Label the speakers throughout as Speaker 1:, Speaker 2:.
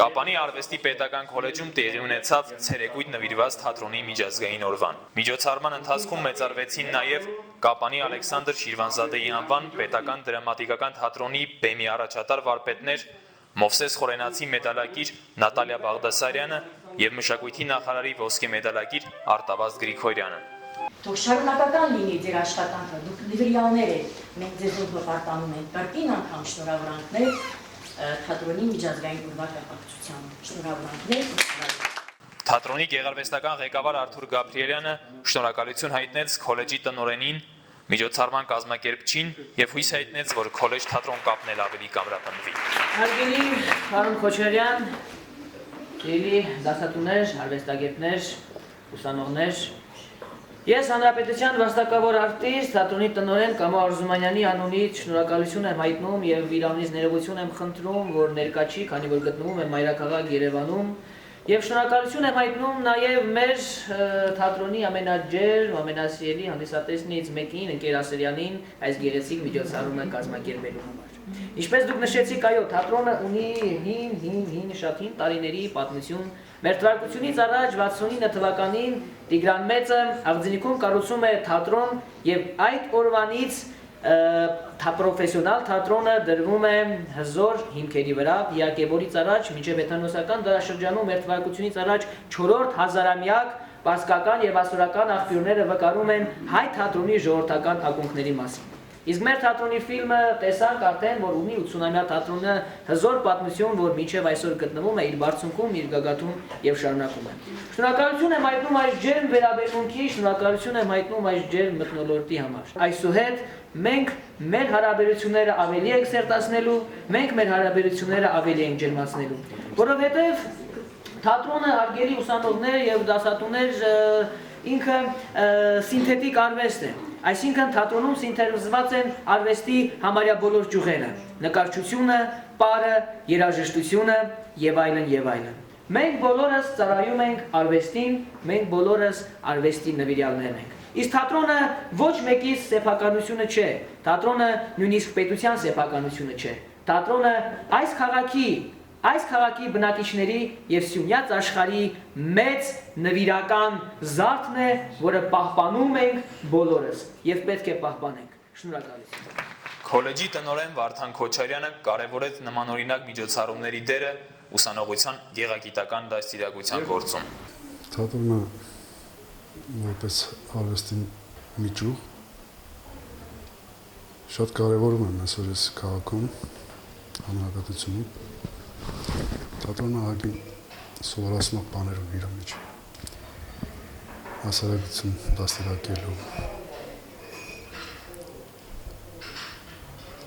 Speaker 1: Կապանի արվեստի պետական քոլեջում տեղի ունեցավ ցերեկույթ նվիրված թատրոնի միջազգային օրվան։ Միջոցառման ընթացքում մեծարվեցին նաև Կապանի Ալեքսանդր Շիրվանզադեի անվան պետական դրամատիկական թատրոնի բեմի առաջատար վարպետներ Մովսես Խորենացի մեդալակիր Նատալիա Բաղդասարյանը եւ մշակույթի նախարարի ոսկե մեդալակիր Արտավազդ Գրիգորյանը։
Speaker 2: Թող շարունակական լինի ձեր աշխատանքը, դուք նվիրյալներ եք, մենք ձեզ հպարտանում ենք, կրկին անգամ շնորհավորանքներ թատրոնի միջազգային օրվա կապակցությամբ, շնորհավորանքներ։
Speaker 1: Թատրոնի գեղարվեստական ղեկավար Արթուր Գաբրիելյանը շնորհակալություն հայտնեց քոլեջի տնօրենին, միջոցառման կազմակերպչին եւ հույս հայտնեց, որ քոլեջ թատրոն կապն էլ ավելի կամրապնդվի։
Speaker 3: Հարգելի պարոն Քոչարյան, սիրելի դասատուներ, արվեստագետներ, ուսանողներ, ես հանրապետության վաստակավոր արտիստ, թատրոնի տնօրեն Կամո Արզումանյանի անունից շնորհակալություն եմ հայտնում եւ իրանից ներողություն եմ խնդրում, որ ներկա չի, քանի որ գտնվում եմ մայրաքաղաք Երևանում, եւ շնորհակալություն եմ հայտնում նաեւ մեր թատրոնի ամենաջերմ, ամենասիրելի հանդիսատեսներից մեկին, Ընկեր Ասերյանին, այս գեղեցիկ միջոցառումը կազմակերպելու համար։ Ինչպես դուք նշեցիք, այո, թատրոնը ունի շատ հին տարիների պատմություն։ Մեր թվարկությունից առաջ 69 թվականին Տիգրան Մեծը Աղձինիքում կառուցում է թատրոն եւ այդ օրվանից պրոֆեսիոնալ թատրոնը դրվում է հզոր հիմքերի վրա, Յակեբորից առաջ մինչև հեթանոսական դարաշրջանում մեր թվարկությունից առաջ 4-րդ հազարամյակ պարսկական եւ ասորական աղբյուրները վկարում են հայ թատրոնի ժողովրդական ակունքների մասին։ Իսկ մեր թատրոնի ֆիլմը տեսանք արդեն, որ ունի 80-ամյա թատրոնը հզոր պատմություն, որ մինչև այսօր գտնվում է իր բարձունքում, իր գագաթում եւ շարունակում է։ Շնորհակալություն եմ հայտնում այս ջերմ վերաբերմունքի, շնորհակալություն եմ հայտնում այս ջերմ մթնոլորտի համար։ Այսուհետ մենք մեր հարաբերությունները ավելի ենք սերտացնելու, մենք մեր հարաբերությունները ավելի ենք ջերմացնելու, որովհետեւ թատրոնը հարգելի ուսանողներ եւ դասատուներ ինքը սինթետիկ արվեստ է։ Այսինքն թատրոնում սինթեզված են արվեստի համարյա բոլոր ճյուղերը՝ նկարչությունը, պարը, երաժշտությունը եւ այլն եւ այլն։ Մենք բոլորս ծառայում ենք արվեստին, մենք բոլորս արվեստի նվիրյալներ ենք։ Իսկ թատրոնը ոչ մեկիս սեփականությունը չէ, թատրոնը նույնիսկ պետության սեփականությունը չէ։ Թատրոնը այս քաղաքի բնակիչների եւ սյունյաց աշխարհի մեծ նվիրական զարդն է, որը պահպանում ենք բոլորս եւ պետք է պահպանենք։ Շնորհակալություն։
Speaker 1: Քոլեջի տնօրեն Վարդան Քոչարյանը կարևորեց նմանօրինակ միջոցառումների դերը ուսանողության գեղագիտական դաստիարակության գործում։
Speaker 4: Թատրոնը որպես արվեստի միջուղ շատ կարևորում է այսօր այս քաղաքում, հանրապետությունում։ Թատրոնը ահագին սովորացնող բաներ ունի իր մեջ, հասարակություն դաստիարակելու։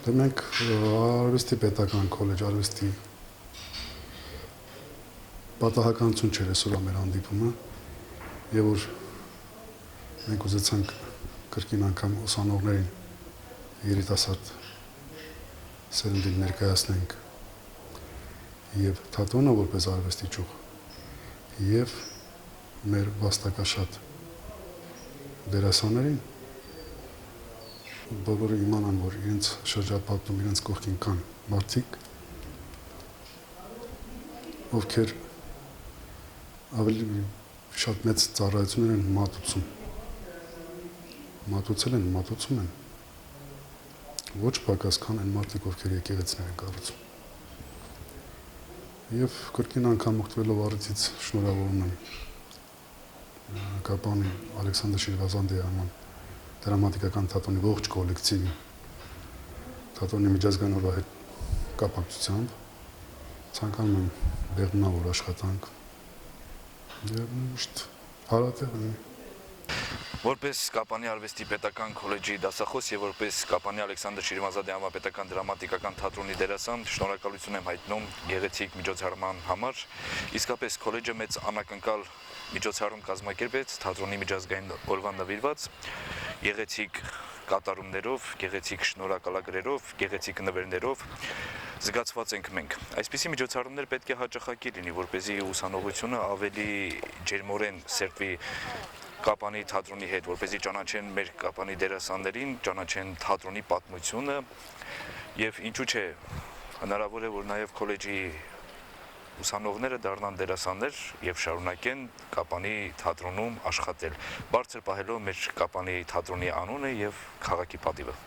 Speaker 4: Դե մենք արվեստի պետական քոլեջ, արվեստի պատահականություն չէր այսօր մեր հանդիպումը, եւ որ մենք ուզեցանք կրկին անգամ ուսանողներին երիտասարդ սերնդին ներկայացնենք եւ թատրոնը որպես արվեստի ճյուղ եւ մեր վաստակաշատ դերասաններին բոլորը իմանան, որ իրենց շրջապատում իրենց կողքին կան մարդիկ, ովքեր ավելի շատ մեծ ծառայություններ են մատուցում են ոչ պակաս քան այն մարդիկ, ովքեր եկեղեցիներ են կառուցում։ Եվ կրկին անգամ օգտվելով առիթից շնորհավորում եմ Կապանի Ալեքսանդր Շիրվանզադեի անվան դրամատիկական թատրոնի ողջ կոլեկտիվին թատրոնի միջազգային օրվա հետ կապակցությամբ ցանկանում եմ բեղմնավոր աշխատանք եւ միշտ հարատեղ լինի։
Speaker 5: Որպես Կապանի արվեստի պետական քոլեջի դասախոս եւ որպես Կապանի Ալեքսանդր Շիրվանզադեի անվան պետական դրամատիկական թատրոնի դերասան շնորհակալություն եմ հայտնում գեղեցիկ միջոցառման համար։ Իսկապես քոլեջը մեծ անակնկալ միջոցառում կազմակերպեց թատրոնի միջազգային օրվան նվիրված գեղեցիկ կատարումներով, գեղեցիկ շնորհակալագրերով, գեղեցիկ նվերներով զգացված ենք մենք։ Այսպիսի միջոցառումներ պետք է հաճախակի լինի, որպեսզի ուսանողությունը ավելի ջերմորեն սերտվի Կապանի թատրոնի հետ, որպեսզի ճանաչեն մեր Կապանի դերասաններին, ճանաչեն թատրոնի պատմությունը եւ ինչու՞ չէ, հնարավոր է որ նաեւ քոլեջի ուսանողները դառնան դերասաններ եւ շարունակեն Կապանի թատրոնում աշխատել, բարձր պահելով մեր Կապանի թատրոնի անունը եւ քաղաքի պատիվը։